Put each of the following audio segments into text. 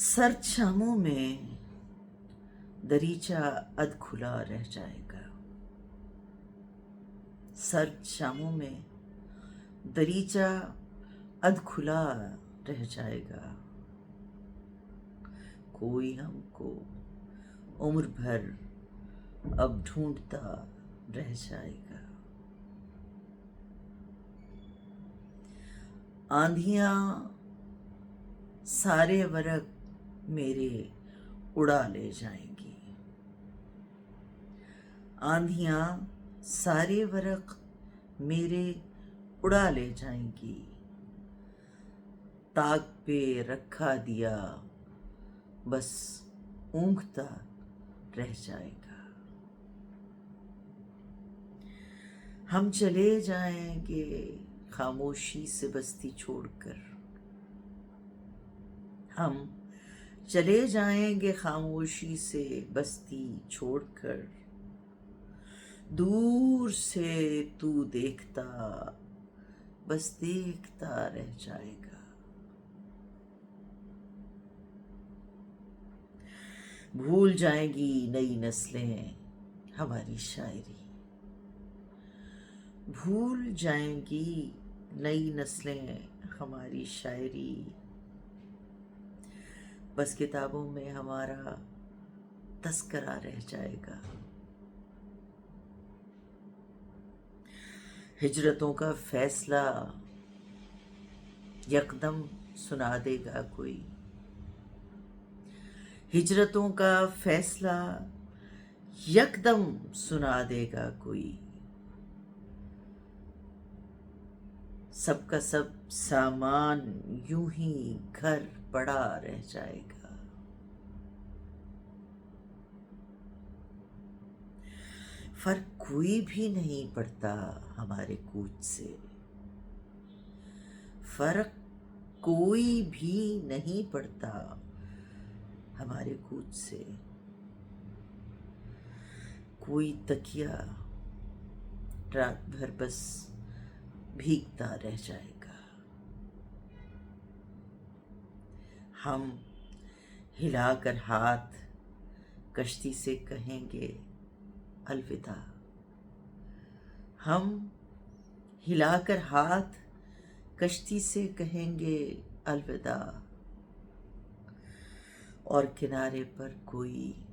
सर्द शामों में दरीचा अध खुला रह जाएगा। सर्द शामों में दरीचा अध खुला रह जाएगा। कोई हमको उम्र भर अब ढूंढता रह जाएगा। आंधियां सारे वरक मेरे उड़ा ले जाएंगी। आंधियां सारे वरक मेरे उड़ा ले जाएंगी। ताक पे रखा दिया बस ऊँघता रह जाएगा। हम चले जाएंगे खामोशी से बस्ती छोड़कर। हम चले जाएंगे खामोशी से बस्ती छोड़कर। दूर से तू देखता बस देखता रह जाएगा। भूल जाएंगी नई नस्लें हमारी शायरी। भूल जाएंगी नई नस्लें हमारी शायरी। बस किताबों में हमारा तस्करा रह जाएगा। हिजरतों का फैसला यकदम सुना देगा कोई। हिजरतों का फैसला यकदम सुना देगा कोई। सबका सब सामान यूं ही घर पड़ा रह जाएगा। फर्क कोई भी नहीं पड़ता हमारे कूच से। फर्क कोई भी नहीं पड़ता हमारे कूच से। कोई तकिया रात भर बस भीगता रह जाएगा। हम हिलाकर हाथ कश्ती से कहेंगे अलविदा। हम हिलाकर हाथ कश्ती से कहेंगे अलविदा। और किनारे पर कोई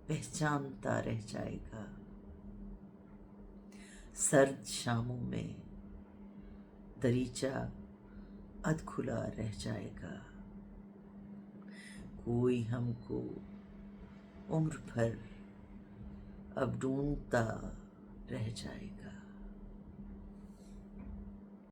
पहचानता रह जाएगा। सर्द शामों में दरीचा अध खुला रह जाएगा। कोई हमको उम्र भर अब ढूंढता रह जाएगा।